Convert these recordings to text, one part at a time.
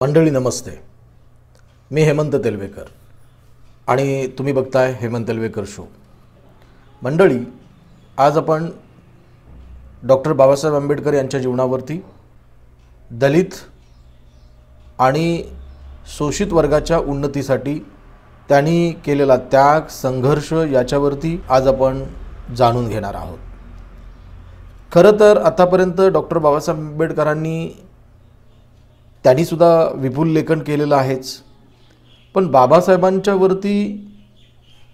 मंडळी नमस्ते. मी हेमंत तेलवेकर आणि तुम्ही बघताय हेमंत तेलवेकर शो. मंडळी, आज आपण डॉक्टर बाबासाहेब आंबेडकर यांच्या जीवनावरती, दलित आणि शोषित वर्गाच्या उन्नतीसाठी त्यांनी केलेला त्याग, संघर्ष याच्यावरती आज आपण जाणून घेणार आहोत. खरं तर आतापर्यंत डॉक्टर बाबासाहेब आंबेडकरांनी सुद्धा विपुल लेखन केलेलं आहेच, पण बाबासाहेबांच्या वरती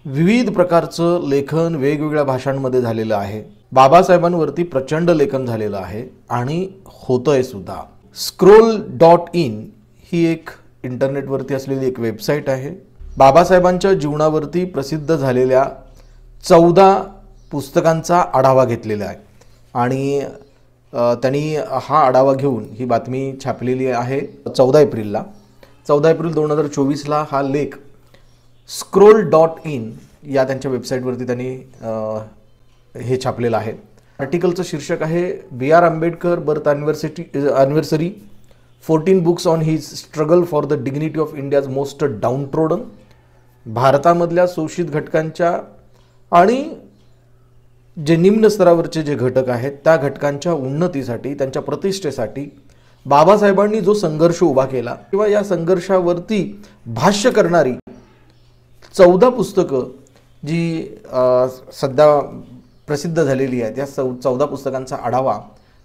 विविध प्रकारचं लेखन वेगवेगळ्या भाषांमध्ये झालेलं आहे. बाबासाहेबांवरती प्रचंड लेखन झालेलं आहे आणि होतंय सुद्धा. scroll.in ही एक इंटरनेटवरती असलेली एक वेबसाईट आहे. बाबासाहेबांच्या जीवनावरती प्रसिद्ध झालेल्या 14 पुस्तकांचा आढावा घेतलेला आहे आणि त्यांनी हा आढावा घेऊन ही बातमी छापलेली आहे 14 एप्रिलला. 14 एप्रिल 2024ला हा लेख scroll.in या त्यांच्या वेबसाईटवरती त्यांनी हे छापलेलं आहे. आर्टिकलचं शीर्षक आहे B R Ambedkar birth anniversary 14 books on his struggle for the dignity of India's most downtrodden. भारतामधल्या शोषित घटकांच्या आणि जे निम्न स्तरावरचे जे घटक आहेत त्या घटकांच्या उन्नतीसाठी, त्यांच्या प्रतिष्ठेसाठी बाबासाहेबांनी जो संघर्ष उभा केला किंवा या संघर्षावरती भाष्य करणारी 14 पुस्तकं जी सध्या प्रसिद्ध झालेली आहेत, या 14 पुस्तकांचा आढावा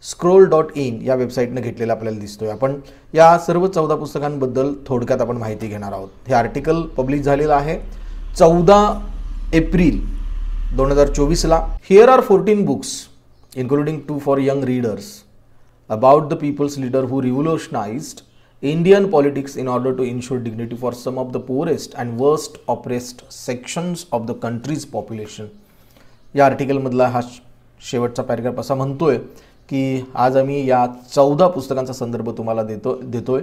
scroll.in या वेबसाईटने घेतलेला आपल्याला दिसतोय. आपण या सर्व 14 पुस्तकांबद्दल थोडक्यात आपण माहिती घेणार आहोत. हे आर्टिकल पब्लिश झालेलं आहे 14 April 2024ला. Here are 14 books, including 2 for young readers, about the people's leader who revolutionized Indian politics in order to ensure dignity for some of the poorest and worst oppressed sections of the country's population. या आर्टिकलमधला हा शेवटचा paragraph असा म्हणतोय की आज आम्ही या 14 पुस्तकांचा संदर्भ तुम्हाला देतोय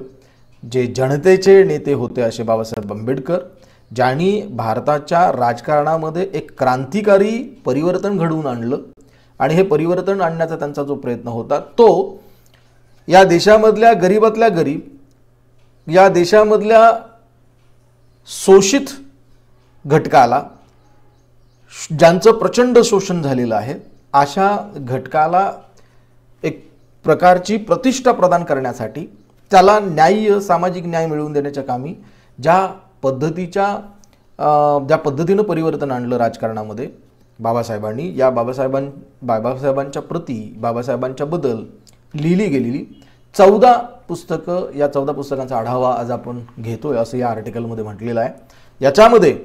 जे जनतेचे नेते होते असे बाबासाहेब आंबेडकर, ज्यांनी भारताच्या राजकारणामध्ये एक क्रांतिकारी परिवर्तन घडवून आणलं आणि हे परिवर्तन आणण्याचा त्यांचा जो प्रयत्न होता तो या देशामधल्या गरीबातल्या गरीब, या देशामधल्या शोषित घटकाला, ज्यांचं प्रचंड शोषण झालेलं आहे, अशा घटकाला एक प्रकारची प्रतिष्ठा प्रदान करण्यासाठी, त्याला न्याय, सामाजिक न्याय मिळवून देण्याच्या कामी ज्या पद्धतीनं परिवर्तन आणलं राजकारणामध्ये बाबासाहेबांनी, या बाबासाहेबांच्या प्रती, बाबासाहेबांच्या बद्दल लिहिली गेलेली 14 पुस्तकं, या 14 पुस्तकांचा आढावा आज आपण घेतोय असं या आर्टिकलमध्ये म्हटलेलं आहे. याच्यामध्ये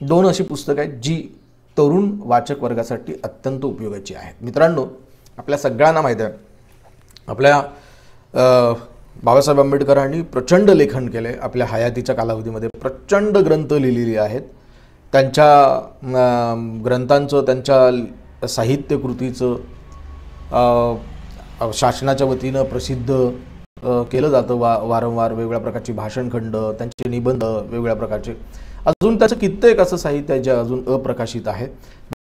2 अशी पुस्तकं आहेत जी तरुण वाचक वर्गासाठी अत्यंत उपयोगाची आहेत. मित्रांनो, आपल्या सगळ्यांना माहीत आहे आपल्या बाबासाहेब आंबेडकरांनी प्रचंड लेखन केले. आपल्या हयातीच्या कालावधीमध्ये प्रचंड ग्रंथ लिहिलेले आहेत. त्यांच्या ग्रंथांचं, त्यांच्या साहित्यकृतीचं शासनाच्या वतीनं प्रसिद्ध केलं जातं. वारंवार वेगवेगळ्या प्रकारची भाषणखंड, त्यांचे निबंध वेगवेगळ्या प्रकारचे, अजून त्याचं कित्येक असं साहित्य आहे जे अजून अप्रकाशित आहे.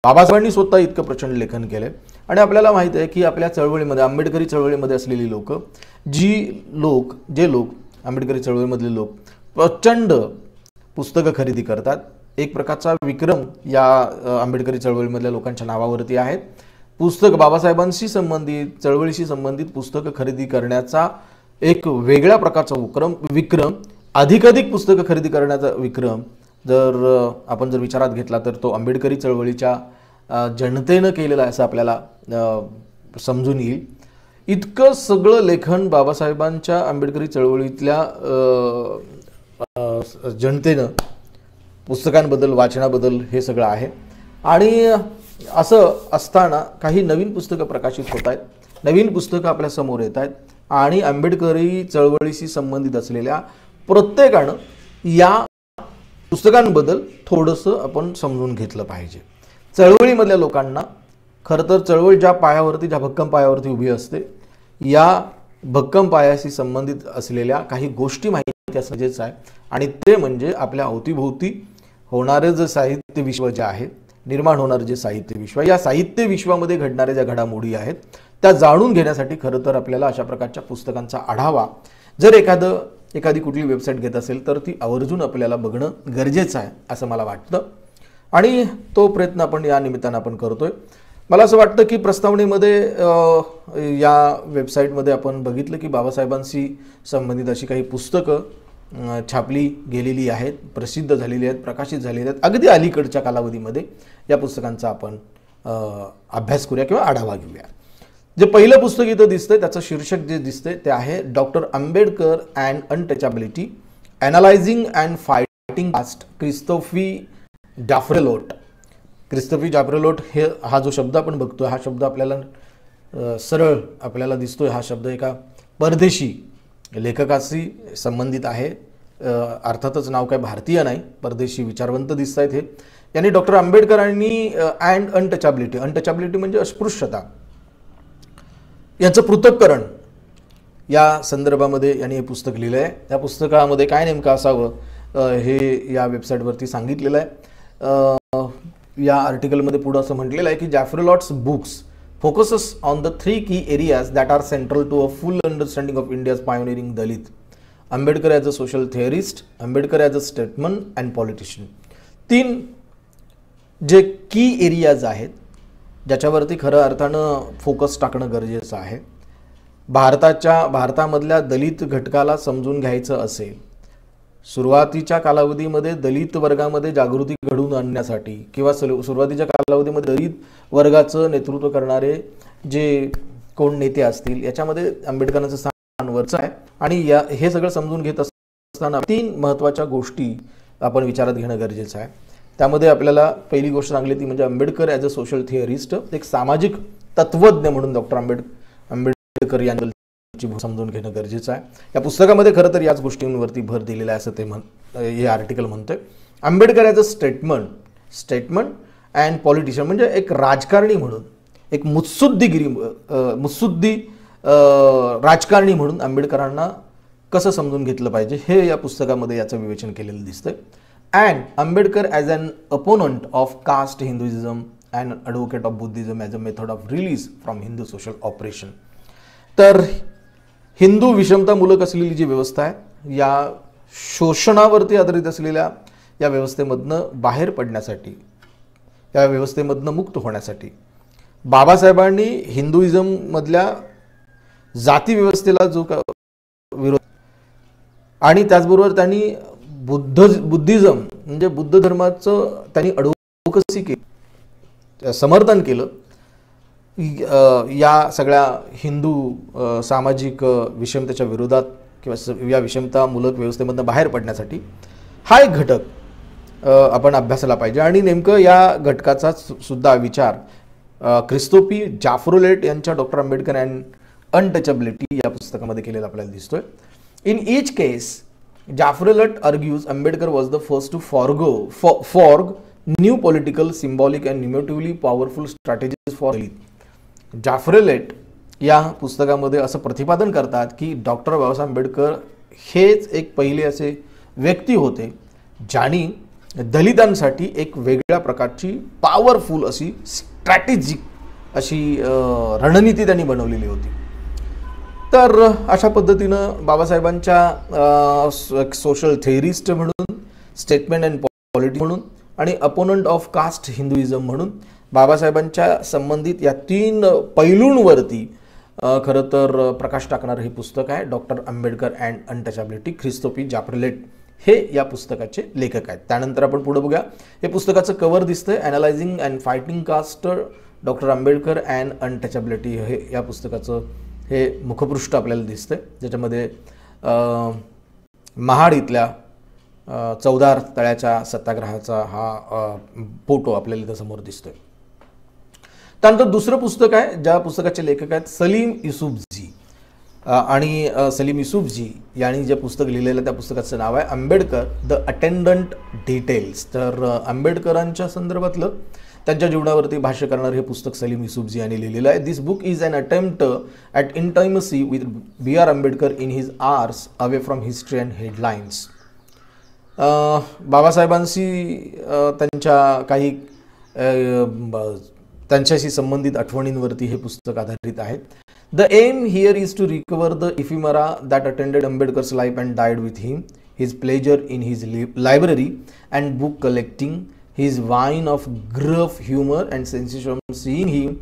बाबासाहेबांनी स्वतः इतकं प्रचंड लेखन केलं आणि आपल्याला माहीत आहे की आपल्या चळवळीमध्ये, आंबेडकरी चळवळीमध्ये असलेली लोक, जे लोक आंबेडकरी चळवळीमधले लोक प्रचंड पुस्तकं खरेदी करतात. एक प्रकारचा विक्रम या आंबेडकरी चळवळीमधल्या लोकांच्या नावावरती आहेत. पुस्तक बाबासाहेबांशी संबंधित, चळवळीशी संबंधित पुस्तकं खरेदी करण्याचा एक वेगळ्या प्रकारचा विक्रम, अधिकाधिक पुस्तकं खरेदी करण्याचा विक्रम आपण जर विचारात घेतला तर तो आंबेडकरी चळवळीच्या जनतेनं केलेला असं आपल्याला समजून येईल. इतकं सगळं लेखन बाबासाहेबांच्या आंबेडकरी चळवळीतल्या जनतेनं पुस्तकांबद्दल, वाचनाबद्दल हे सगळं आहे. आणि असं असताना काही नवीन पुस्तकं प्रकाशित होत आहेत, नवीन पुस्तकं आपल्या समोर येत आहेत आणि आंबेडकरी चळवळीशी संबंधित असलेल्या प्रत्येकानं या पुस्तकांबद्दल थोडंसं आपण समजून घेतलं पाहिजे. चळवळीमधल्या लोकांना खरं तर चळवळ ज्या पायावरती, ज्या भक्कम पायावरती उभी असते, या भक्कम पायाशी संबंधित असलेल्या काही गोष्टी माहिती असणं गरजेचं आहे. आणि ते म्हणजे आपल्या अवतीभोवती होणारे जे साहित्य विश्व जे आहे, निर्माण होणारे जे साहित्य विश्व, या साहित्य विश्वामध्ये घडणाऱ्या ज्या घडामोडी आहेत त्या जाणून घेण्यासाठी खरं तर आपल्याला अशा प्रकारच्या पुस्तकांचा आढावा, जर एखादं एखादी कुठली वेबसाईट घेत असेल तर ती आवर्जून आपल्याला बघणं गरजेचं आहे असं मला वाटतं आणि तो प्रयत्न आपण या निमित्तानं आपण करतोय. मला असं वाटतं की प्रस्तावनेमध्ये या वेबसाईटमध्ये आपण बघितलं की बाबासाहेबांशी संबंधित अशी काही पुस्तकं छापली गेलेली आहेत, प्रसिद्ध झालेली आहेत, प्रकाशित झालेली आहेत. अगदी अलीकडच्या कालावधीमध्ये या पुस्तकांचा आपण अभ्यास करूया किंवा आढावा घेऊया. जे पहिलं पुस्तक इथं दिसतंय त्याचं शीर्षक जे दिसतंय ते आहे doctor Ambedkar and untouchability analysing and fighting caste Christophe Jaffrelot. Christophe Jaffrelot हे हा जो शब्द आपण बघतोय हा शब्द आपल्याला सरळ आपल्याला दिसतोय. हा शब्द एका परदेशी लेखकाशी संबंधित आहे. अर्थातच नाव काय भारतीय नाही, परदेशी विचारवंत दिसत आहेत. हे यांनी डॉक्टर आंबेडकरांनी अँड अनटचॅबिलिटी म्हणजे अस्पृश्यता याचं पृथक्करण या संदर्भामध्ये यांनी हे पुस्तक लिहिलं आहे. या पुस्तकामध्ये काय नेमकं असावं हे या वेबसाईटवरती सांगितलेलं आहे. या आर्टिकलमध्ये पुढं असं म्हटलेलं आहे की Jaffrelot's books focuses on the 3 key areas that are central to a full understanding of India's pioneering Dalit. Ambedkar as a social theorist, Ambedkar as a statesman and politician. 3 जे की एरियाज आहेत ज्याच्यावरती खरं अर्थानं फोकस टाकणं गरजेचं आहे. भारतामधल्या दलित घटकाला समजून घ्यायचं असेल, सुरुवातीच्या कालावधीमध्ये दलित वर्गामध्ये जागृती घडवून आणण्यासाठी किंवा सुरुवातीच्या कालावधीमध्ये दलित वर्गाचं नेतृत्व करणारे जे कोण नेते असतील याच्यामध्ये आंबेडकरांचं स्थान वरचं आहे. आणि हे सगळं समजून घेत असताना 3 महत्त्वाच्या गोष्टी आपण विचारात घेणं गरजेचं आहे. त्यामध्ये आपल्याला पहिली गोष्ट सांगली ती म्हणजे आंबेडकर ॲज अ सोशल थिअरिस्ट, एक सामाजिक तत्वज्ञ म्हणून डॉक्टर आंबेडकर यांची समजून घेणं गरजेचं आहे. या पुस्तकामध्ये खरं तर याच गोष्टींवरती भर दिलेला आहे असं हे आर्टिकल म्हणतोय. Ambedkar as a statesman and politician म्हणजे एक राजकारणी म्हणून, एक मुत्सुद्दी राजकारणी म्हणून आंबेडकरांना कसं समजून घेतलं पाहिजे हे या पुस्तकामध्ये याचं विवेचन केलेलं दिसतंय. And Ambedkar as an opponent of caste Hinduism and advocate of Buddhism as a method of release from Hindu social oppression. तर हिंदू विषमतामूलक असलेली जी व्यवस्था आहे या शोषणावरती आधारित असलेल्या या व्यवस्थेमधनं बाहेर पडण्यासाठी, या व्यवस्थेमधनं मुक्त होण्यासाठी बाबासाहेबांनी हिंदुइझममधल्या जाती व्यवस्थेला जो विरोध आणि त्याचबरोबर त्यांनी बुद्धिझम म्हणजे बुद्ध धर्माचं त्यांनी ॲडव्होकसी केली, समर्थन केलं. या सगळ्या हिंदू सामाजिक विषमतेच्या विरोधात किंवा या विषमतामूलक व्यवस्थेमधून बाहेर पडण्यासाठी हा एक घटक आपण अभ्यासाला पाहिजे. आणि नेमकं या घटकाचा सुद्धा विचार क्रिस्तोफी जाफ्रेलोट यांच्या डॉक्टर आंबेडकर अँड अनटचॅबिलिटी या पुस्तकामध्ये केलेला आपल्याला दिसतोय. In each case Jaffrelot argues Ambedkar was the first to forge new political, symbolic and normatively powerful strategies for Dalit. जाफ्रेलोट या पुस्तकामध्ये असं प्रतिपादन करतात की डॉक्टर बाबासाहेब आंबेडकर हेच एक पहिले असे व्यक्ती होते ज्यांनी दलितांसाठी एक वेगळ्या प्रकारची पॉवरफुल अशी स्ट्रॅटेजिक अशी रणनीती त्यांनी बनवलेली होती. तर अशा पद्धतीनं बाबासाहेबांच्या सोशल थिअरिस्ट म्हणून, स्टेटमेंट अँड पॉलिटी म्हणून आणि अपोनंट ऑफ कास्ट हिंदुइझम म्हणून बाबासाहेबांच्या संबंधित या 3 पैलूंवरती खरं तर प्रकाश टाकणारं हे पुस्तक आहे डॉक्टर आंबेडकर अँड अनटचॅबिलिटी. क्रिस्तोफी जाफ्रेलोट हे या पुस्तकाचे लेखक आहेत. त्यानंतर आपण पुढे बघूया. हे पुस्तकाचं कव्हर दिसतंय analysing and fighting caste doctor Ambedkar and untouchability हे या पुस्तकाचं हे मुखपृष्ठ आपल्याला दिसतंय ज्याच्यामध्ये महाड इथल्या 14 तळ्याच्या सत्याग्रहाचा हा फोटो आपल्याला इथं समोर दिसतोय. त्यानंतर दुसरं पुस्तक आहे ज्या पुस्तकाचे लेखक आहेत सलीम युसुफजी. आणि सलीम युसुफजी यांनी जे पुस्तक लिहिलेलं त्या पुस्तकाचं नाव आहे आंबेडकर द अटेंडंट डिटेल्स. तर आंबेडकरांच्या संदर्भातलं त्यांच्या जीवनावरती भाष्य करणारं हे पुस्तक सलीम युसुफजी यांनी लिहिलेलं आहे. This book is an attempt at intimacy with B.R. Ambedkar in his hours away from history and headlines. बाबासाहेबांशी त्यांच्या काही त्यांच्याशी संबंधित आठवणींवरती हे पुस्तक आधारित आहे. The aim here is to recover the ephemera that attended Ambedkar's life and died with him, his pleasure in his library and book collecting, his vein of gruff humor and sensation of seeing him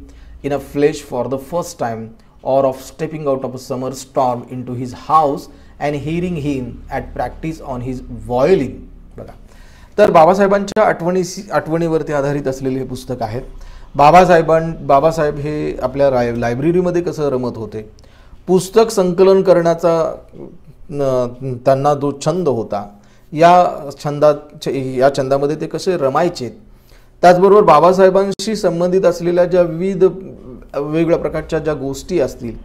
in a flesh for the first time, or of stepping out of a summer storm into his house and hearing him at practice on his violin. बघा, तर बाबासाहेबांच्या आठवणीवरती आधारित असलेले हे पुस्तक आहे. बाबासाहेब हे आपल्या लायब्ररीमध्ये कसं रमत होते, पुस्तक संकलन करण्याचा त्यांना जो छंद होता, या छंदामध्ये ते कसे रमायचे. त्याचबरोबर बाबासाहेबांशी संबंधित असलेल्या ज्या विविध वेगवेगळ्या प्रकारच्या ज्या गोष्टी असतील,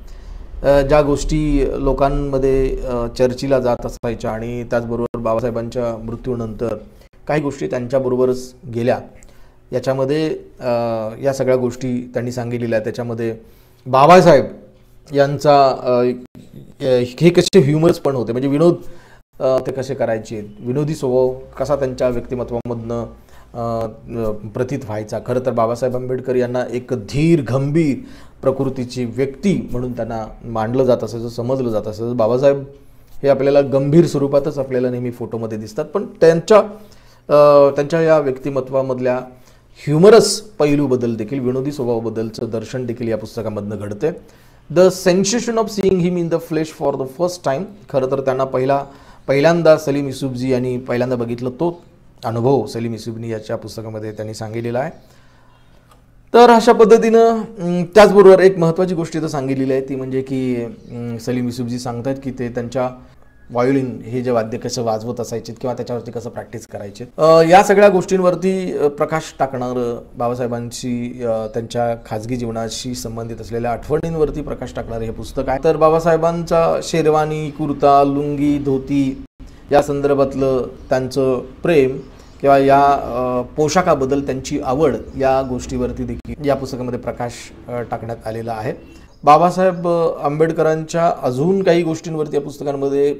ज्या गोष्टी लोकांमध्ये चर्चेला जात असायच्या, आणि त्याचबरोबर बाबासाहेबांच्या मृत्यूनंतर काही गोष्टी त्यांच्याबरोबरच गेल्या, याच्यामध्ये या सगळ्या गोष्टी त्यांनी सांगितलेल्या. त्याच्यामध्ये बाबासाहेब यांचा हे कसे ह्युमरस पण होते, म्हणजे विनोद ते कसे करायचे, विनोदी स्वभाव कसा त्यांच्या व्यक्तिमत्वामधनं प्रतीत व्हायचा. खरं तर बाबासाहेब आंबेडकर यांना एक धीर गंभीर प्रकृतीची व्यक्ती म्हणून त्यांना मांडलं जात असायचं, समजलं जात असायचं. बाबासाहेब हे आपल्याला गंभीर स्वरूपातच आपल्याला नेहमी फोटोमध्ये दिसतात, पण त्यांच्या या व्यक्तिमत्वामधल्या ह्युमरस पैलूबद्दल देखील, विनोदी स्वभावाबद्दलचं दर्शन देखील या पुस्तकामधनं घडते. The sensation of seeing him in the flesh for the first time, खरं तर त्यांना पहिल्यांदा सलीम युसुफजी यांनी पहिल्यांदा बघितलं, तो अनुभव सलीम युसुफनी याच्या पुस्तकामध्ये त्यांनी सांगितलेला आहे. तर अशा पद्धतीनं त्याचबरोबर एक महत्त्वाची गोष्ट इथं सांगितलेली आहे, ती म्हणजे की सलीम युसुफजी सांगतात की ते त्यांच्या व्हायोलिन हे जे वाद्य कसं वाजवत असायचे किंवा त्याच्यावरती कसं प्रॅक्टिस करायचे, या सगळ्या गोष्टींवरती प्रकाश टाकणारं, बाबासाहेबांशी त्यांच्या खाजगी जीवनाशी संबंधित असलेल्या आठवणींवरती प्रकाश टाकणारं हे पुस्तक आहे. तर बाबासाहेबांचा शेरवानी, कुर्ता, लुंगी, धोती या संदर्भातलं त्यांचं प्रेम किंवा या पोशाखाबद्दल त्यांची आवड, या गोष्टीवरती देखील या पुस्तकामध्ये प्रकाश टाकण्यात आलेला आहे. बाबासाहेब आंबेडकरांच्या अजून काही गोष्टींवरती या पुस्तकामध्ये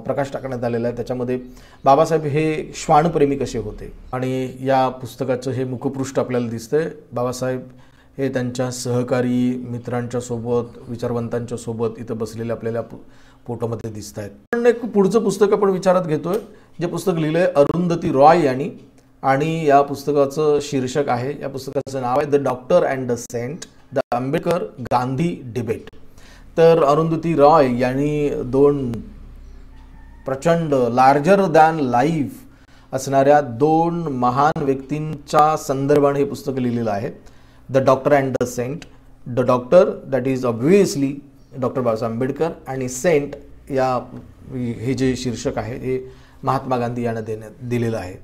प्रकाश टाकण्यात आलेला आहे. त्याच्यामध्ये बाबासाहेब हे श्वानप्रेमी कसे होते, आणि या पुस्तकाचं हे मुखपृष्ठ आपल्याला दिसतंय. बाबासाहेब हे त्यांच्या सहकारी मित्रांच्या सोबत, विचारवंतांच्या सोबत इथं बसलेले आपल्याला फोटोमध्ये दिसत आहेत. पण एक पुढचं पुस्तक आपण विचारात घेतोय, जे पुस्तक लिहिलंय अरुंधती रॉय यांनी, आणि या पुस्तकाचं शीर्षक आहे, या पुस्तकाचं नाव आहे the doctor and the saint, the Ambedkar Gandhi debate. तर अरुंधती रॉय यांनी दोन प्रचंड लार्जर दॅन लाईफ असणाऱ्या दोन महान व्यक्तींच्या संदर्भाने हे पुस्तक लिहिलेलं आहे. The doctor and the saint, the doctor that is obviously doctor Babasaheb Ambedkar, आणि सेंट या हे जे शीर्षक आहे हे महात्मा गांधी यांना दिलेलं आहे.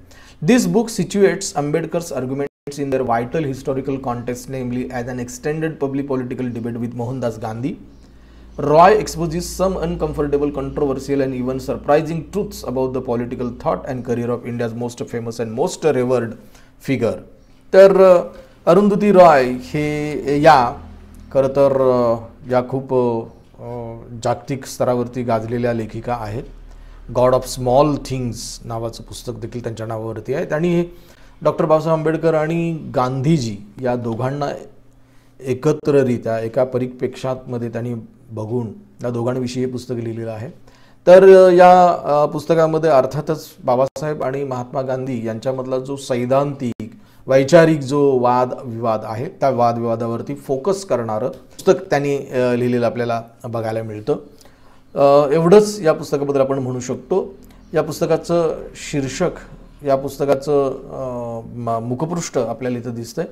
This book situates Ambedkar's arguments in their vital historical context, namely as an extended public political debate with Mohandas Gandhi. Roy exposes some uncomfortable, controversial and even surprising truths about the political thought and career of India's most famous and most revered figure. तर अरुंधती रॉय हे खरं तर या खूप जागतिक स्तरावरती गाजलेल्या लेखिका आहेत. गॉड ऑफ स्मॉल थिंग्स नावाचं पुस्तक देखील त्यांच्या नावावरती आहे. आणि डॉक्टर बाबासाहेब आंबेडकर आणि गांधीजी या दोघांना एकत्ररित्या एका परिप्रेक्षामध्ये त्यांनी बघून या दोघांविषयी हे पुस्तक लिहिलेलं आहे. तर या पुस्तकामध्ये अर्थातच बाबासाहेब आणि महात्मा गांधी यांच्यामधला जो सैद्धांतिक वैचारिक जो वादविवाद आहे, त्या वादविवादावरती फोकस करणारं पुस्तक त्यांनी लिहिलेलं आपल्याला बघायला मिळतं. एवढंच या पुस्तकाबद्दल आपण म्हणू शकतो. या पुस्तकाचं शीर्षक, या पुस्तकाचं मुखपृष्ठ आपल्याला इथं दिसतंय.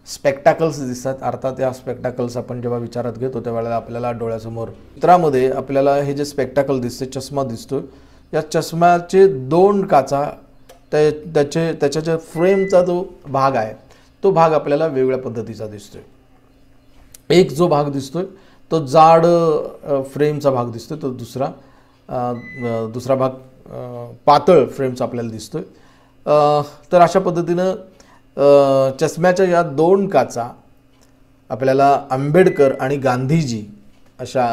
स्पेक्टॅकल्स दिसतात. अर्थात या स्पेक्टॅकल्स आपण जेव्हा विचारात घेतो त्यावेळेला आपल्याला डोळ्यासमोर चित्रामध्ये आपल्याला हे जे स्पेक्टॅकल दिसते, चष्मा दिसतोय, या चष्म्याचे दोन काचा, त्याच्या ज्या फ्रेमचा जो भाग आहे तो भाग आपल्याला वेगवेगळ्या पद्धतीचा दिसतोय. एक जो भाग दिसतोय तो जाड फ्रेमचा भाग दिसतोय, तो दुसरा भाग पातळ फ्रेमचा आपल्याला दिसतोय. तर अशा पद्धतीनं चष्म्याच्या या दोन काचा आपल्याला आंबेडकर आणि गांधीजी अशा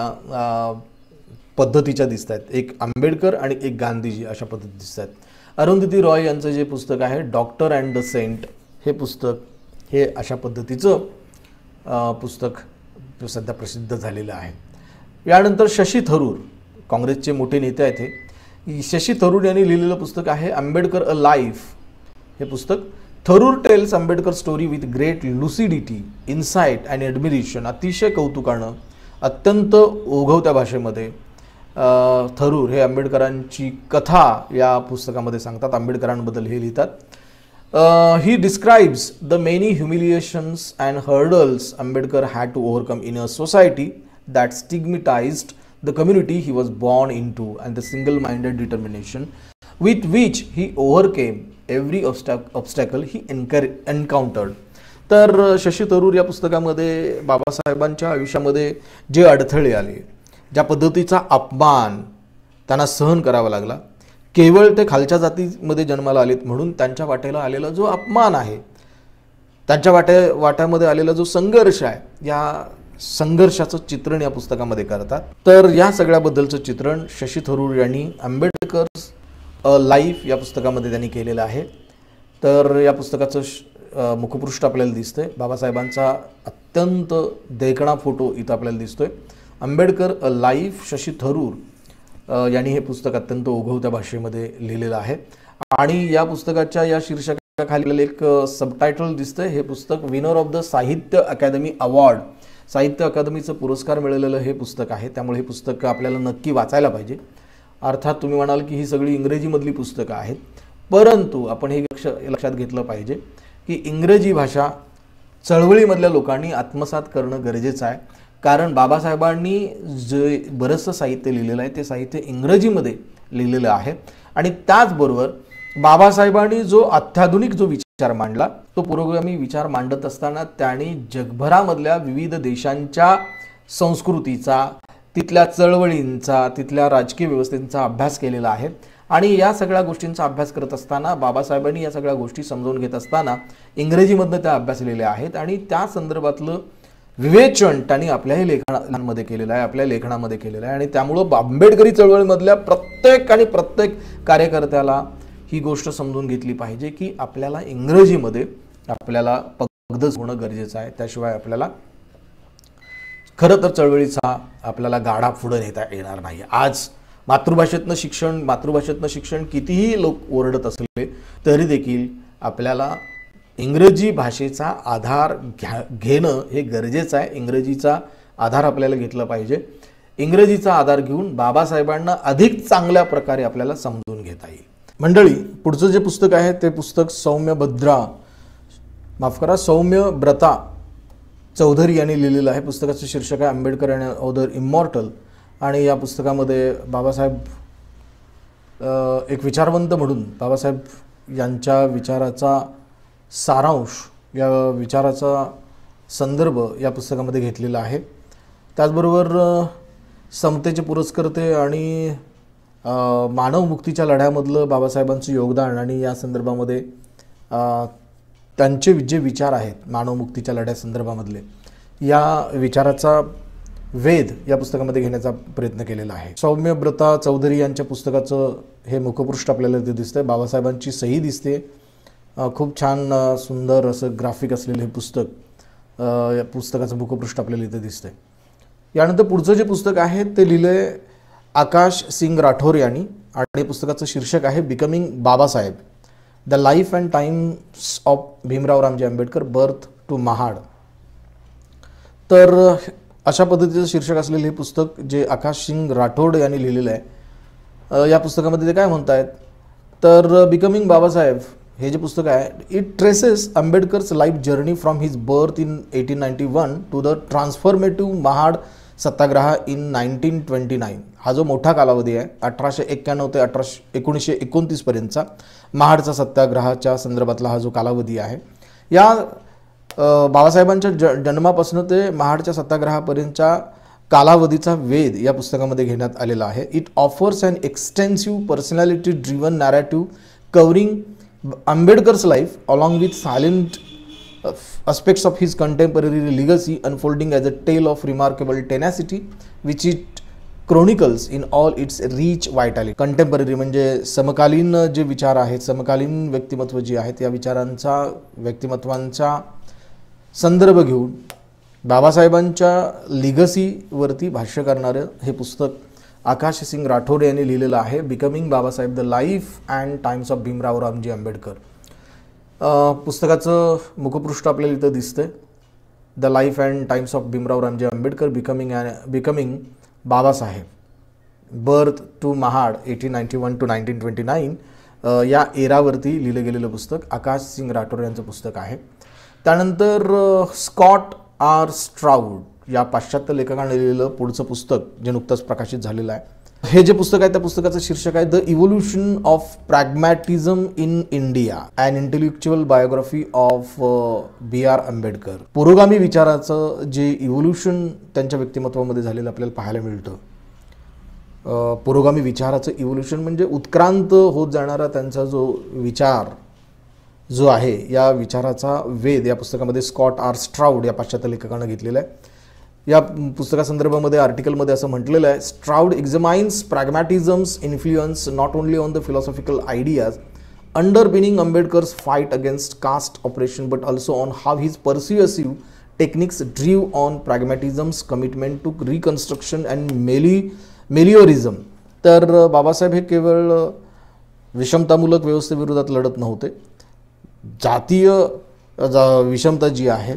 पद्धतीच्या दिसत आहेत. एक आंबेडकर आणि एक गांधीजी अशा पद्धती दिसत आहेत. अरुंधती रॉय यांचं जे पुस्तक आहे डॉक्टर अँड द सेंट, हे पुस्तक हे अशा पद्धतीचं पुस्तक सध्या प्रसिद्ध झालेलं आहे. यानंतर शशी थरूर, काँग्रेसचे मोठे नेते आहेत हे. शशी थरूर यांनी लिहिलेलं पुस्तक आहे आंबेडकर अ लाईफ. हे पुस्तक Tharoor tells Ambedkar story with great lucidity, insight and admiration. अतिशय कौतुकानं, अत्यंत ओघवत्या भाषेमध्ये थरूर हे आंबेडकरांची कथा या पुस्तकामध्ये सांगतात. आंबेडकरांबद्दल हे लिहितात. He describes the many humiliations and hurdles Ambedkar had to overcome in a society that stigmatized the community he was born into and the single-minded determination with which he overcame every obstacle he encountered. तर शशी थरूर या पुस्तकामध्ये बाबासाहेबांच्या आयुष्यामध्ये जे अडथळे आले, ज्या पद्धतीचा अपमान त्यांना सहन करावा लागला, केवळ ते खालच्या जातीमध्ये जन्माला आलेत म्हणून त्यांच्या वाटेला आलेला जो अपमान आहे, त्यांच्या वाट्यामध्ये आलेला जो संघर्ष आहे, या संघर्षाचं चित्रण या पुस्तकामध्ये करतात. तर या सगळ्याबद्दलचं चित्रण शशी थरूर यांनी आंबेडकर्स अ लाईफ या पुस्तकामध्ये त्यांनी केलेलं आहे. तर या पुस्तकाचं मुखपृष्ठ आपल्याला दिसतंय. बाबासाहेबांचा अत्यंत देखणा फोटो इथं आपल्याला दिसतोय. आंबेडकर अ लाईफ, शशी थरूर यांनी हे पुस्तक अत्यंत ओघवत्या भाषेमध्ये लिहिलेलं आहे. आणि या पुस्तकाच्या या शीर्षकाखाली एक सबटायटल दिसतंय. हे पुस्तक विनर ऑफ द साहित्य अकादमी अवॉर्ड, साहित्य अकादमीचं पुरस्कार मिळालेलं हे पुस्तक आहे. त्यामुळे हे पुस्तक आपल्याला नक्की वाचायला पाहिजे. अर्थात तुम्ही म्हणाल की ही सगळी इंग्रजीमधली पुस्तकं आहेत, परंतु आपण हे लक्षात घेतलं पाहिजे की इंग्रजी भाषा चळवळीमधल्या लोकांनी आत्मसात करणं गरजेचं आहे. कारण बाबासाहेबांनी जे बरंचसं साहित्य लिहिलेलं आहे ते साहित्य इंग्रजीमध्ये लिहिलेलं आहे. आणि त्याचबरोबर बाबासाहेबांनी जो अत्याधुनिक जो विचार मांडला, तो पुरोगामी विचार मांडत असताना त्यांनी जगभरामधल्या विविध देशांच्या संस्कृतीचा, तिथल्या चळवळींचा, तिथल्या राजकीय व्यवस्थेचा अभ्यास केलेला आहे. आणि या सगळ्या गोष्टींचा अभ्यास करत असताना बाबासाहेबांनी या सगळ्या गोष्टी समजून घेत असताना इंग्रजीमधनं त्या अभ्यासलेल्या आहेत. आणि त्या संदर्भातलं विवेचन त्यांनी आपल्याही लेखनामध्ये केलेलं आहे, आपल्या लेखनामध्ये केलेलं आहे. आणि त्यामुळं आंबेडकरी चळवळीमधल्या प्रत्येक कार्यकर्त्याला ही गोष्ट समजून घेतली पाहिजे की आपल्याला इंग्रजीमध्ये आपल्याला पगडज होणं गरजेचं आहे. त्याशिवाय आपल्याला खरं तर चळवळीचा आपल्याला गाडा पुढे नेता येणार नाही. आज मातृभाषेतनं शिक्षण कितीही लोक ओरडत असले तरी देखील आपल्याला इंग्रजी भाषेचा आधार घेणं हे गरजेचं आहे. इंग्रजीचा आधार आपल्याला घेतला पाहिजे. इंग्रजीचा आधार घेऊन बाबासाहेबांना अधिक चांगल्या प्रकारे आपल्याला समजून घेता येईल. मंडळी, पुढचं जे पुस्तक आहे ते पुस्तक सौम्य ब्रता चौधरी यांनी लिहिलेलं आहे. पुस्तकाचं शीर्षक आहे आंबेडकर अँड अदर इमॉर्टल. आणि या पुस्तकामध्ये बाबासाहेब एक विचारवंत म्हणून बाबासाहेब यांच्या विचाराचा सारांश, या विचाराचा संदर्भ या पुस्तकामध्ये घेतलेला आहे. त्याचबरोबर समतेचे पुरस्कर्ते आणि मानवमुक्तीच्या लढ्यामधलं बाबासाहेबांचं योगदान आणि या संदर्भामध्ये त्यांचे जे विचार आहेत मानवमुक्तीच्या लढ्यासंदर्भामधले, या विचाराचा वेध या पुस्तकामध्ये घेण्याचा प्रयत्न केलेला आहे. सौम्य ब्रता चौधरी यांच्या पुस्तकाचं हे मुखपृष्ठ आपल्याला इथे दिसतंय. बाबासाहेबांची सही दिसते. खूप छान सुंदर असं ग्राफिक असलेलं हे पुस्तक, या पुस्तकाचं मुखपृष्ठ आपल्याला इथे दिसतंय. यानंतर पुढचं जे पुस्तक आहे ते लिहिलंय आकाश सिंग राठोर यांनी. आणि पुस्तकाचं शीर्षक आहे becoming Babasaheb, the life and times of Bhimrao Ramji Ambedkar, birth to Mahad. तर अशा पद्धतीचं शीर्षक असलेलं हे पुस्तक जे आकाश सिंग राठोड यांनी लिहिलेलं आहे. या पुस्तकामध्ये ते काय म्हणतायत तर बिकमिंग बाबासाहेब हे जे पुस्तक आहे, it traces Ambedkar's life journey from his birth in 1891 to the transformative Mahad Satyagraha in 1929. हा जो मोठा कालावधी आहे 1891 ते 1929 पर्यंतचा महाडचा सत्याग्रहाच्या संदर्भातला हा जो कालावधी आहे, या बाबासाहेबांच्या जन्मापासून ते महाडच्या सत्याग्रहापर्यंतच्या कालावधीचा वेध या पुस्तकामध्ये घेण्यात आलेला आहे. It offers an extensive personality driven narrative covering Ambedkar's life along with silent aspects of his contemporary legacy unfolding as a tale of remarkable tenacity which it chronicles in all its rich vitality. Contemporary म्हणजे समकालीन जे विचार आहेत, समकालीन व्यक्तिमत्व जी आहेत, या व्यक्तिमत्वांचा संदर्भ घेऊन बाबासाहेबांच्या लिगसीवरती भाष्य करणारं हे पुस्तक आकाश सिंग राठोड यांनी लिहिलेलं आहे, becoming Babasaheb the life and times of Bhimrao Ramji Ambedkar. पुस्तकाचं मुखपृष्ठ आपल्याला इथं दिसतंय, the life and times of Bhimrao Ramji Ambedkar, becoming Babasaheb, birth to Mahad 1891 to 1929 या एरावरती लिहिलं गेलेलं पुस्तक आकाश सिंग राठोड यांचं पुस्तक आहे. त्यानंतर स्कॉट आर स्ट्राउड या पाश्चात्य लेखकाने लिहिलेलं पुढचं पुस्तक जे नुकतंच प्रकाशित झालेलं आहे. हे जे पुस्तक आहे त्या पुस्तकाचं शीर्षक आहे the evolution of pragmatism in India, and intellectual biography of B.R. Ambedkar. पुरोगामी विचाराचं जे इव्होल्युशन त्यांच्या व्यक्तिमत्वामध्ये झालेलं आपल्याला पाहायला मिळतं. पुरोगामी विचाराचं इव्होल्युशन म्हणजे उत्क्रांत होत जाणारा त्यांचा जो विचार जो आहे, या विचाराचा वेध या पुस्तकामध्ये स्कॉट आर स्ट्राउड या पाश्चात्य लेखकानं घेतलेला आहे. या पुस्तकासंदर्भामध्ये आर्टिकलमध्ये असं म्हटलेलं आहे, Stroud examines pragmatism's influence not only on the philosophical ideas underpinning Ambedkar's fight against caste oppression but also on how his persuasive techniques drew on pragmatism's commitment to reconstruction and meliorism. तर बाबासाहेब हे केवळ विषमतामूलक व्यवस्थेविरोधात लढत नव्हते. जातीय विषमता जी आहे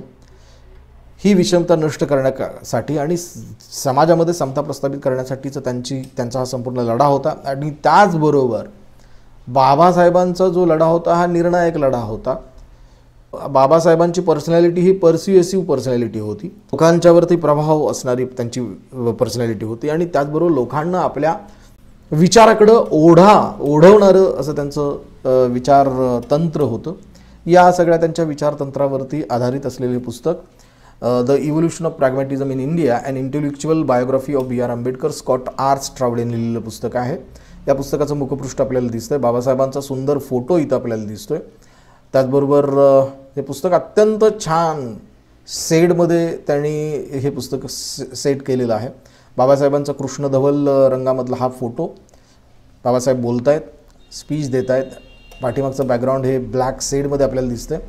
ही विषमता नष्ट करण्यासाठी आणि समाजामध्ये समता प्रस्थापित करण्यासाठीचा त्यांचा हा संपूर्ण लढा होता. आणि त्याचबरोबर बाबासाहेबांचा जो लढा होता हा निर्णायक लढा होता. बाबासाहेबांची पर्सनॅलिटी ही परस्युएसिव्ह पर्सनॅलिटी होती, लोकांच्यावरती प्रभाव असणारी त्यांची पर्सनॅलिटी होती आणि लोकांना आपल्या विचाराकडं ओढवणारं असं त्यांचं विचार तंत्र होतं. या सगळ्या त्यांच्या विचारतंत्रावरती आधारित असलेले पुस्तक the evolution of pragmatism in India and intellectual biography of B.R. Ambedkar, Scott R Stroud यांनी लिहिलेलं पुस्तक आहे. या पुस्तकाचं मुखपृष्ठ आपल्याला दिसतंय, बाबासाहेबांचा सुंदर फोटो इथं आपल्याला दिसतोय. त्याचबरोबर हे पुस्तक अत्यंत छान शेडमध्ये त्यांनी हे पुस्तक सेट केलेलं आहे. बाबासाहेबांचा कृष्णधवल रंगामधला हा फोटो, बाबासाहेब बोलत आहेत, स्पीच देत आहेत, पाठीमागचं बॅकग्राऊंड हे ब्लॅक शेडमध्ये आपल्याला दिसतंय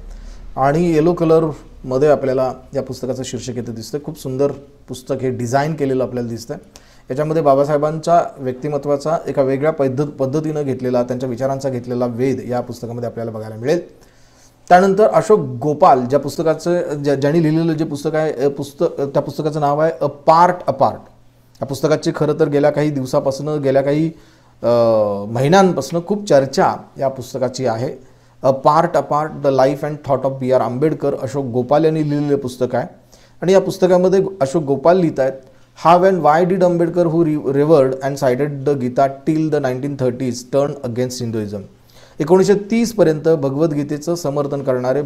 आणि येलो कलरमध्ये आपल्याला या पुस्तकाचं शीर्षक इथं दिसतं. खूप सुंदर पुस्तक हे डिझाईन केलेलं आपल्याला दिसतंय. याच्यामध्ये बाबासाहेबांच्या व्यक्तिमत्वाचा एका वेगळ्या पद्धतीनं घेतलेला, त्यांच्या विचारांचा घेतलेला वेध या पुस्तकामध्ये आपल्याला बघायला मिळेल. त्यानंतर अशोक गोपाल ज्या पुस्तकाचं ज्यांनी लिहिलेलं जे पुस्तक आहे त्या पुस्तकाचं नाव आहे अ पार्ट अपार्ट. या पुस्तकाची खरं तर गेल्या काही दिवसापासून, गेल्या काही महिन्यांपासून खूप चर्चा या पुस्तकाची आहे. A part apart the life and thought of B.R. Ambedkar Ashok Gopal यांनी लिहिलेलं पुस्तक आहे. आणि या पुस्तकामध्ये अशोक गोपाल लिहित आहेत, how and why did Ambedkar who revered and sided the Gita till the 1930s turn against Hinduism. 1930 पर्यंत भगवद्गीतेचं समर्थन करणारे,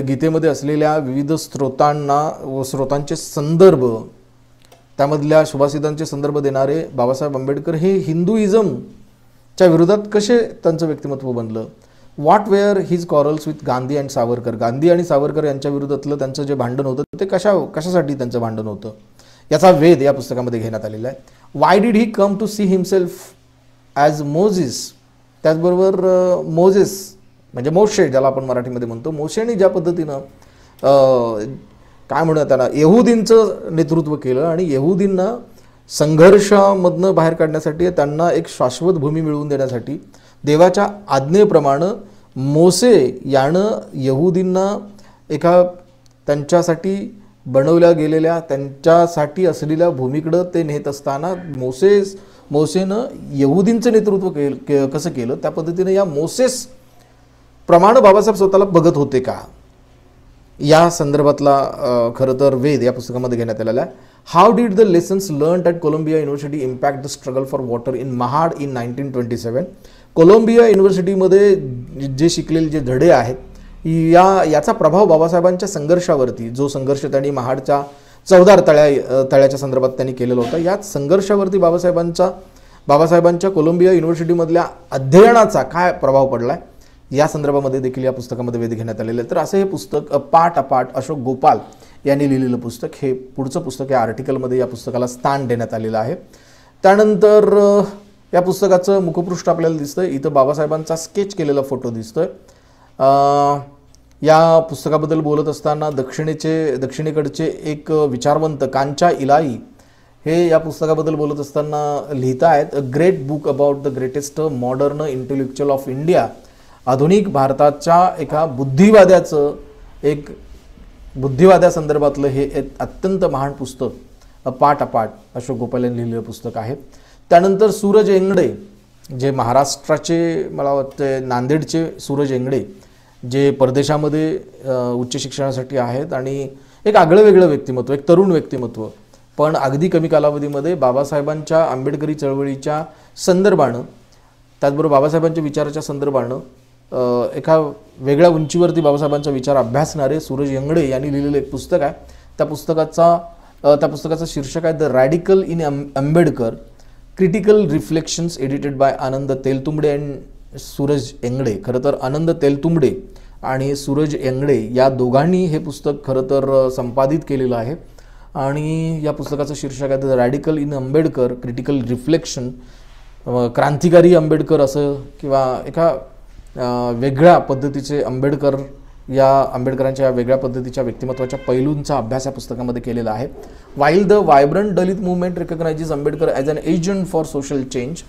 गीतेमध्ये असलेल्या विविध स्रोतांचे संदर्भ, त्यामधल्या सुभाषितांचे संदर्भ देणारे बाबासाहेब आंबेडकर हे हिंदुइझमच्या विरोधात कसे त्यांचं व्यक्तिमत्व बनलं. What were his quarrels with Gandhi and Savarkar. Gandhi आणि सावरकर यांच्या विरोधातलं त्यांचं जे भांडण होतं ते कशासाठी त्यांचं भांडण होतं याचा वेध या पुस्तकामध्ये घेण्यात आलेला आहे. Why did he come to see himself as Moses. त्याचबरोबर मोझेस म्हणजे मोशे ज्याला आपण मराठीमध्ये म्हणतो, मोशेने ज्या पद्धतीनं काय म्हणूया त्याला यहुदींचं नेतृत्व केलं आणि यहुदींना संघर्षामधनं बाहेर काढण्यासाठी, त्यांना एक शाश्वत भूमी मिळवून देण्यासाठी देवाच्या आज्ञेप्रमाणे मोसे यानं यहुदींना एका त्यांच्यासाठी बनवल्या गेलेल्या, त्यांच्यासाठी असलेल्या भूमीकडं ते नेत असताना मोसेनं यहुदींचं नेतृत्व कसं केलं त्या पद्धतीने या मोसेस प्रमाणे बाबासाहेब स्वतःला बघत होते का, या संदर्भातला खरं तर वेध या पुस्तकामध्ये घेण्यात आलेला आहे. How did the lessons learned at Columbia University impact the struggle for water in Mahad in 1927. Columbia युनिव्हर्सिटीमध्ये जे शिकलेले जे धडे आहेत याचा प्रभाव बाबासाहेबांच्या संघर्षावरती, जो संघर्ष त्यांनी महाडच्या 14 तळ्याच्या संदर्भात त्यांनी केलेला होता, याच संघर्षावरती बाबासाहेबांच्या कोलंबिया युनिव्हर्सिटीमधल्या अध्ययनाचा काय प्रभाव पडला आहे या संदर्भामध्ये देखील या पुस्तकामध्ये वेध घेण्यात आलेलं आहे. तर असं हे पुस्तक पार्ट अपार्ट अशोक गोपाल यांनी लिहिलेलं पुस्तक, हे पुढचं पुस्तक या आर्टिकलमध्ये या पुस्तकाला स्थान देण्यात आलेलं आहे. त्यानंतर या पुस्तकाचं मुखपृष्ठ आपल्याला दिसतं, इथं बाबासाहेबांचा स्केच केलेला फोटो दिसतोय. या पुस्तकाबद्दल बोलत असताना दक्षिणेकडचे एक विचारवंत कांचा इलाई हे या पुस्तकाबद्दल बोलत असताना लिहित आहेत, a great book about the greatest modern intellectual of India. आधुनिक भारताच्या एका बुद्धिवाद्यासंदर्भातलं हे एक अत्यंत महान पुस्तक, अपाट अशोक गोपाल यांनी लिहिलेलं पुस्तक आहे. त्यानंतर सूरज एंगडे, जे महाराष्ट्राचे, मला वाटतं नांदेडचे सूरज एंगडे, जे परदेशामध्ये उच्च शिक्षणासाठी आहेत आणि एक आगळं वेगळं व्यक्तिमत्व, एक तरुण व्यक्तिमत्व, पण अगदी कमी कालावधीमध्ये बाबासाहेबांच्या आंबेडकरी चळवळीच्या संदर्भानं, त्याचबरोबर बाबासाहेबांच्या विचाराच्या संदर्भानं एका वेगळ्या उंचीवरती बाबासाहेबांचा विचार अभ्यासणारे सूरज एंगडे यांनी लिहिलेलं एक पुस्तक आहे. त्या पुस्तकाचं शीर्षक आहे the radical in Ambedkar, critical reflections, edited by Anand Teltumbde and Suraj Yengde. खरं तर आनंद तेलतुंबडे आणि सूरज एंगडे या दोघांनी हे पुस्तक खरं तर संपादित केलेलं आहे आणि या पुस्तकाचं शीर्षक आहे the radical in Ambedkar, critical reflection. क्रांतिकारी आंबेडकर असं किंवा एका वेगळ्या पद्धतीचे आंबेडकरांच्या वेगळ्या पद्धतीच्या व्यक्तिमत्वाच्या पैलूंचा अभ्यास या पुस्तकामध्ये केलेला आहे. While the vibrant Dalit movement recognises Ambedkar as an agent for social change,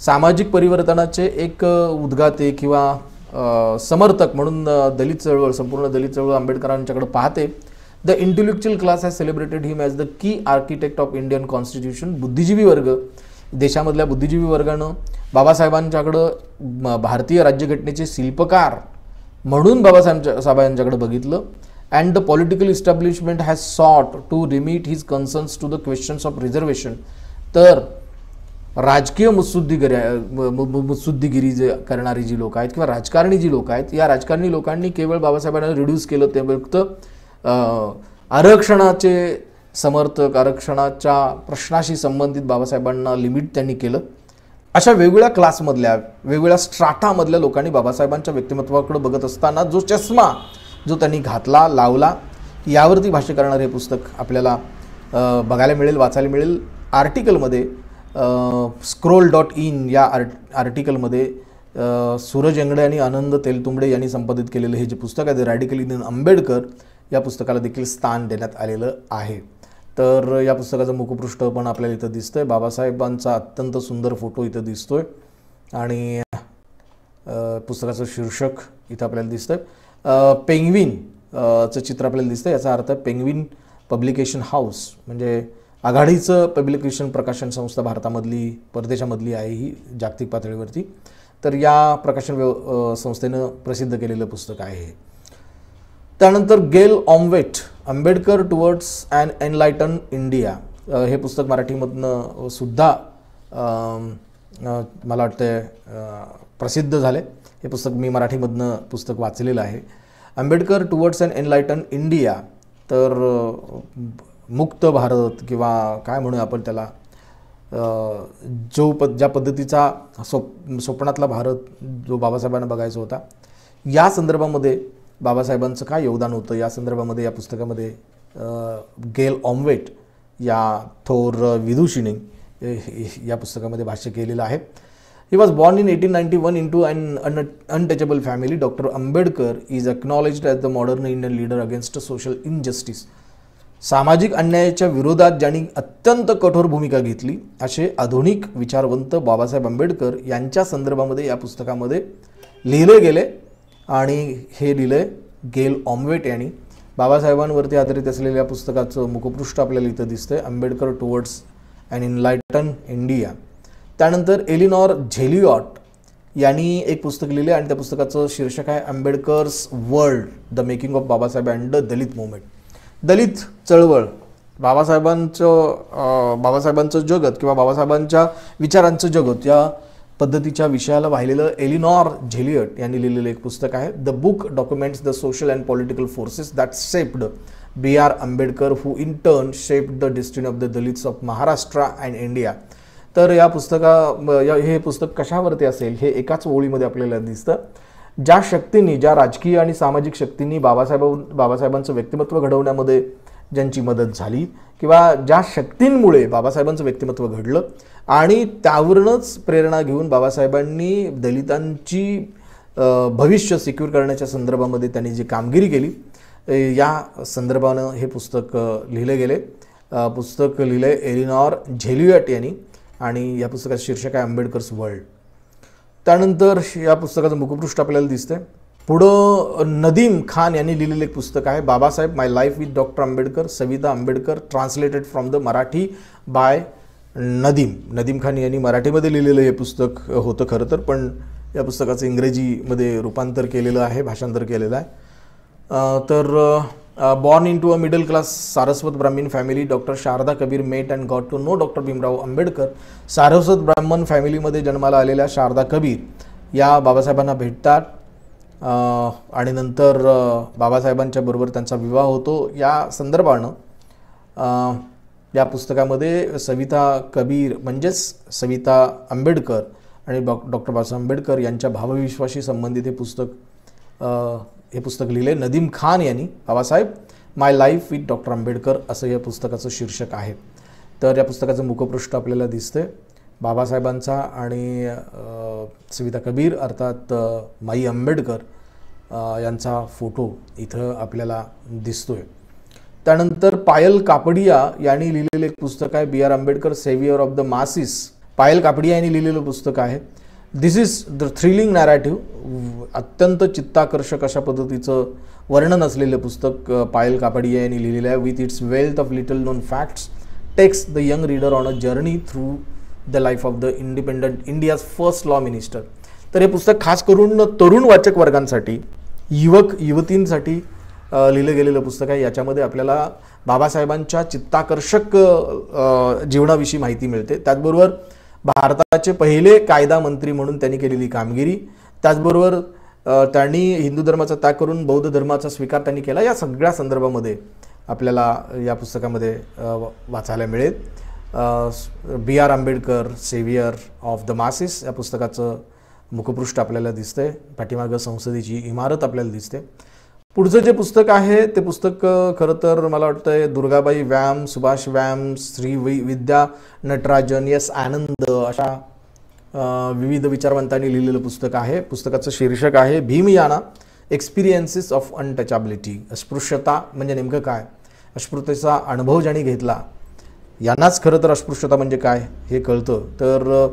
सामाजिक परिवर्तनाचे एक उद्गाते किंवा समर्थक म्हणून संपूर्ण दलित चळवळ आंबेडकरांच्याकडे पाहते. The intellectual class has celebrated him as the key architect of Indian constitution. बुद्धिजीवी वर्ग, देशामधल्या बुद्धिजीवी वर्गानं बाबासाहेबांच्याकडं भारतीय राज्यघटनेचे शिल्पकार म्हणून बाबासाहेबांच्याकडे बघितलं. And the political establishment has sought to remit his concerns to the questions of reservation. तर राजकीय मुत्सुद्दीगिरी जे करणारी जी लोक आहेत किंवा राजकारणी जी लोक आहेत, या राजकारणी लोकांनी केवळ बाबासाहेबांना रिड्यूस केलं, ते फक्त आरक्षणाचे समर्थक, आरक्षणाच्या प्रश्नाशी संबंधित बाबासाहेबांना लिमिट त्यांनी केलं. अशा वेगवेगळ्या क्लासमधल्या, वेगवेगळ्या स्ट्राटामधल्या लोकांनी बाबासाहेबांच्या व्यक्तिमत्वाकडे बघत असताना जो चष्मा जो त्यांनी लावला, यावरती भाष्य करणारे हे पुस्तक आपल्याला बघायला मिळेल, वाचायला मिळेल. आर्टिकलमध्ये scroll.in या आर्टिकलमध्ये सूरज एंगडे आणि आनंद तेलतुंबडे यांनी संपादित केलेलं हे जे पुस्तक आहे, द रॅडिकल इन आंबेडकर, या पुस्तकाला देखील स्थान देण्यात आलेलं आहे. तर या पुस्तकाचं मुखपृष्ठ पण आपल्याला इथं दिसतंय. बाबासाहेबांचा अत्यंत सुंदर फोटो इथं दिसतोय आणि पुस्तकाचं शीर्षक इथं आपल्याला दिसतंय. पेंग्विनचं चित्र आपल्याला दिसतं. याचा अर्थ पेंग्विन पब्लिकेशन हाऊस, म्हणजे आघाडीचं पब्लिकेशन प्रकाशन संस्था भारतामधली, परदेशामधली आहे ही जागतिक पातळीवरती. तर या प्रकाशन संस्थेनं प्रसिद्ध केलेलं पुस्तक आहे. त्यानंतर गेल ऑमवेट, आंबेडकर टुवर्ड्स ॲन एनलायटन इंडिया, हे पुस्तक मराठीमधनं सुद्धा मला वाटतं प्रसिद्ध झाले. हे पुस्तक मी मराठीमधनं पुस्तक वाचलेलं आहे. आंबेडकर टुवर्ड्स ॲन एनलायटन इंडिया, तर मुक्त भारत किंवा काय म्हणूया आपण त्याला, ज्या पद्धतीचा स्वप्नातला भारत जो बाबासाहेबांना बघायचा होता, या संदर्भामध्ये बाबासाहेबांचं काय योगदान होतं, या संदर्भामध्ये या पुस्तकामध्ये गेल ऑमवेट या थोर विदुषीने या पुस्तकामध्ये भाष्य केलेलं आहे. He was born in 1891 into an untouchable family. Doctor Ambedkar is acknowledged as the modern Indian leader against social injustice. सामाजिक अन्यायाच्या विरोधात ज्यांनी अत्यंत कठोर भूमिका घेतली असे आधुनिक विचारवंत बाबासाहेब आंबेडकर यांच्या संदर्भामध्ये या पुस्तकामध्ये लिहिले गेले आणि हे लिहिलं गेल ऑमवेट यांनी. बाबासाहेबांवरती आधारित असलेल्या पुस्तकाचं मुखपृष्ठ आपल्याला इथं दिसतंय, आंबेडकर टुवर्ड्स ॲन एनलायटन इंडिया. त्यानंतर एलिनॉर झेलिऑट यांनी एक पुस्तक लिहिले आणि त्या पुस्तकाचं शीर्षक आहे Ambedkar's world, the making of Babasaheb and the Dalit movement. Dalit चळवळ, बाबासाहेबांचं जगत किंवा बाबासाहेबांच्या विचारांचं जगत या पद्धतीच्या विषयाला वाहिलेलं एलिनॉर झेलिऑट यांनी लिहिलेलं एक पुस्तक आहे. The book documents the social and political forces that shaped B.R. Ambedkar, who in turn shaped the destiny of the Dalits of Maharashtra and India. तर या हे पुस्तक कशावरती असेल हे एकाच ओळीमध्ये आपल्याला दिसतं. ज्या शक्तींनी, ज्या राजकीय आणि सामाजिक शक्तींनी बाबासाहेबांचं व्यक्तिमत्व घडवण्यामध्ये ज्यांची मदत झाली किंवा ज्या शक्तींमुळे बाबासाहेबांचं व्यक्तिमत्व घडलं आणि त्यावरूनच प्रेरणा घेऊन बाबासाहेबांनी दलितांची भविष्य सिक्युअर करण्याच्या संदर्भामध्ये त्यांनी जी कामगिरी केली या संदर्भानं हे पुस्तक लिहिले गेले. पुस्तक लिहिले एलिनॉर झेल्युएट यांनी आणि या पुस्तकाचं शीर्षक आहे आंबेडकर्स वर्ल्ड. त्यानंतर या पुस्तकाचं मुखपृष्ठ आपल्याला दिसतंय. पुढं नदीम खान यांनी लिहिलेलं एक पुस्तक आहे Babasaheb my life with doctor Ambedkar, Savita Ambedkar, translated from the Marathi by Nadeem Khan यांनी मराठीमध्ये लिहिलेलं हे पुस्तक होतं खरं तर, पण या पुस्तकाचं इंग्रजीमध्ये रूपांतर केलेलं आहे, भाषांतर केलेलं आहे. तर born into a middle class Saraswat Brahmin family, doctor Sharda Kabir met and got to know doctor Bhimrao Ambedkar. Saraswat Brahmin फॅमिलीमध्ये जन्माला आलेल्या शारदा कबीर या बाबासाहेबांना भेटतात आणि नंतर बाबासाहेबांच्या बरोबर त्यांचा विवाह होतो. या संदर्भानं या पुस्तकामध्ये सविता कबीर म्हणजेच सविता आंबेडकर आणि डॉक्टर बाबासाहेब आंबेडकर यांच्या भावविश्वाशी संबंधित हे पुस्तक लिहिले नदीम खान यांनी. Babasaheb my life with doctor Ambedkar असं या पुस्तकाचं शीर्षक आहे. तर या पुस्तकाचं मुखपृष्ठ आपल्याला दिसते. बाबासाहेबांचा आणि सविता कबीर अर्थात माई आंबेडकर यांचा फोटो इथं आपल्याला दिसतोय. त्यानंतर पायल कापडिया यांनी लिहिलेलं एक पुस्तक आहे B R Ambedkar saviour of the masses. Payal Kapadia यांनी लिहिलेलं पुस्तक आहे. This is the thrilling narrative. अत्यंत चित्ताकर्षक अशा पद्धतीचं वर्णन असलेलं पुस्तक पायल कापडिया यांनी लिहिलेलं आहे. With its wealth of little known facts takes the young reader on a journey through the life of the independent India's first law minister. तर हे पुस्तक खास करून तरुण वाचक वर्गांसाठी, युवक युवतींसाठी लिहिलं गेलेलं पुस्तक आहे. याच्यामध्ये आपल्याला बाबासाहेबांच्या चित्ताकर्षक जीवनाविषयी माहिती मिळते. त्याचबरोबर भारताचे पहिले कायदा मंत्री म्हणून त्यांनी केलेली कामगिरी, त्याचबरोबर त्यांनी हिंदू धर्माचा त्याग करून बौद्ध धर्माचा स्वीकार त्यांनी केला, या सगळ्या संदर्भामध्ये आपल्याला या पुस्तकामध्ये वाचायला मिळेल. B R Ambedkar saviour of the masses या पुस्तकाचं मुखपृष्ठ आपल्याला दिसतंय. पाठीमागं संसदेची इमारत आपल्याला दिसते. पुढचं जे पुस्तक आहे ते पुस्तक खरं तर मला वाटतंय दुर्गाबाई व्याम, सुभाष व्याम, श्री विद्या नटराजन, एस आनंद अशा विविध विचारवंतांनी लिहिलेलं पुस्तक आहे. पुस्तकाचं शीर्षक आहे भीमयाना एक्सपिरियन्सेस ऑफ अनटचॅबिलिटी. अस्पृश्यता म्हणजे नेमकं काय, अस्पृश्यतेचा अनुभव ज्यांनी घेतला यांनाच खरं तर अस्पृश्यता म्हणजे काय हे कळतं. तर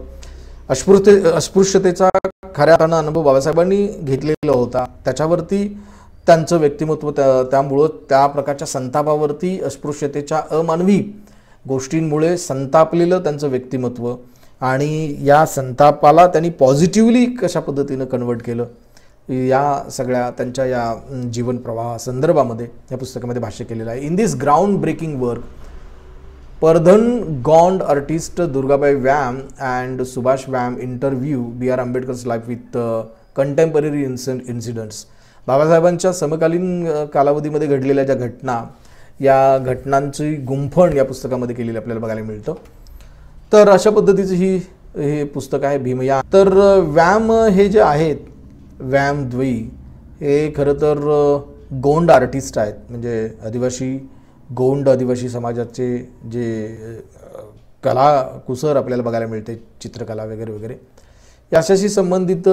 अस्पृश्यतेचा खऱ्या अर्थानं अनुभव बाबासाहेबांनी घेतलेला होता. त्याच्यावरती त्यांचं व्यक्तिमत्व, त्यामुळं त्या प्रकारच्या संतापावरती, अस्पृश्यतेच्या अमानवी गोष्टींमुळे संतापलेलं त्यांचं व्यक्तिमत्व आणि या संतापाला त्यांनी पॉझिटिव्हली कशा पद्धतीनं कन्वर्ट केलं, या सगळ्या त्यांच्या या जीवन प्रवाहा संदर्भामध्ये या पुस्तकामध्ये भाष्य केलेलं आहे. In this groundbreaking work Pardhan Gond artist Durgabai Vyam and Subhash Vyam interview B R Ambedkar's life with contemporary incidents. बाबासाहेबांच्या समकालीन कालावधीमध्ये घडलेल्या ज्या घटना, या घटनांची गुंफण या पुस्तकामध्ये केलेली आपल्याला बघायला मिळतं. तर अशा पद्धतीचं हे पुस्तक आहे भीमया. तर व्याम हे जे आहेत, व्याम द्वई हे खरं तर गोंड आर्टिस्ट आहेत. म्हणजे गोंड आदिवासी समाजाचे जे कला कुसर आपल्याला बघायला मिळते, चित्रकला वगैरे वगैरे, याच्याशी संबंधित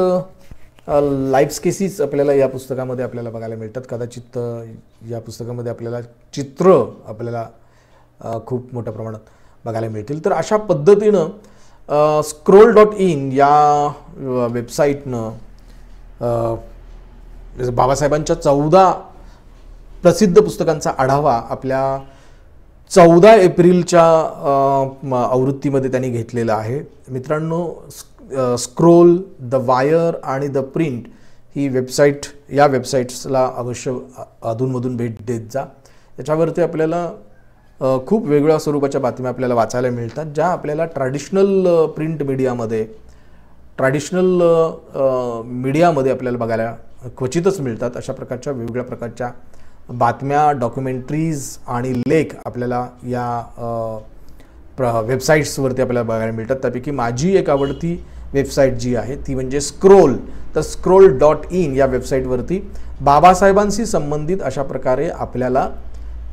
लाईफ केसेस आपल्याला या पुस्तकामध्ये आपल्याला बघायला मिळतात. कदाचित या पुस्तकामध्ये आपल्याला चित्र आपल्याला खूप मोठ्या प्रमाणात बघायला मिळतील. तर अशा पद्धतीनं scroll.in या वेबसाईटनं बाबासाहेबांच्या 14 प्रसिद्ध पुस्तकांचा आढावा आपल्या 14 एप्रिलच्या आवृत्तीमध्ये त्यांनी घेतलेला आहे. मित्रांनो, स्क्रोल, द वायर आणि द प्रिंट ही वेबसाईट, या वेबसाईट्सला अवश्य अधूनमधून भेट देत जा. याच्यावरती आपल्याला खूप वेगवेगळ्या स्वरूपाच्या बातम्या आपल्याला वाचायला मिळतात, ज्या आपल्याला ट्रॅडिशनल प्रिंट मीडियामध्ये, ट्रॅडिशनल मीडियामध्ये आपल्याला बघायला क्वचितच मिळतात. अशा प्रकारच्या वेगवेगळ्या प्रकारच्या बातम्या, डॉक्युमेंटरीज आणि लेख आपल्याला या वेबसाईट्सवरती आपल्याला बघायला मिळतात. त्यापैकी माझी एक आवडती वेबसाईट जी आहे ती म्हणजे स्क्रोल. तर scroll.in या वेबसाईटवरती बाबासाहेबांशी संबंधित अशा प्रकारे आपल्याला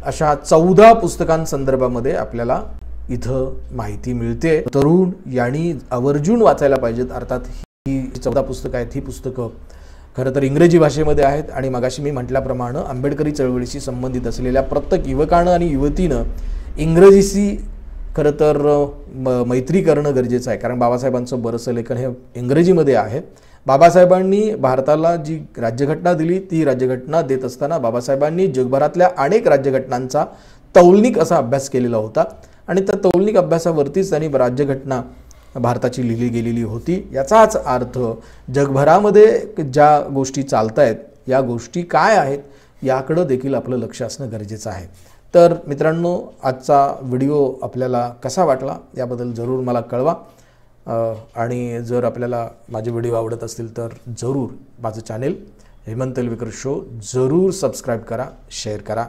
अशा 14 पुस्तकांसंदर्भामध्ये आपल्याला इथं माहिती मिळते. तरुण यांनी आवर्जून वाचायला पाहिजेत. अर्थात ही 14 पुस्तकं आहेत, ही पुस्तकं खरं तर इंग्रजी भाषेमध्ये आहेत आणि मगाशी मी म्हटल्याप्रमाणे आंबेडकरी चळवळीशी संबंधित असलेल्या प्रत्येक युवकानं आणि युवतीनं इंग्रजीशी खरं तर मैत्री करणं गरजेचं आहे, कारण बाबासाहेबांचं बरंचसं लेखन हे इंग्रजीमध्ये आहे. बाबासाहेबांनी भारताला जी राज्यघटना दिली ती राज्यघटना देत असताना बाबासाहेबांनी जगभरातल्या अनेक राज्यघटनांचा तौलनिक असा अभ्यास केलेला होता आणि त्या तौलनिक अभ्यासावरतीच त्यांनी राज्यघटना भारताची लिहिली गेलेली होती. याचाच अर्थ जगभरामध्ये ज्या गोष्टी चालत आहेत या गोष्टी काय आहेत याकडं देखील आपलं लक्ष असणं गरजेचं आहे. तर मित्रांनो, आजचा व्हिडिओ आपल्याला कसा वाटला याबद्दल जरूर मला कळवा आणि जर आपल्याला माझे व्हिडिओ आवडत असतील तर जरूर माझं चॅनेल हेमंत तलवेकर शो जरूर सबस्क्राईब करा, शेअर करा.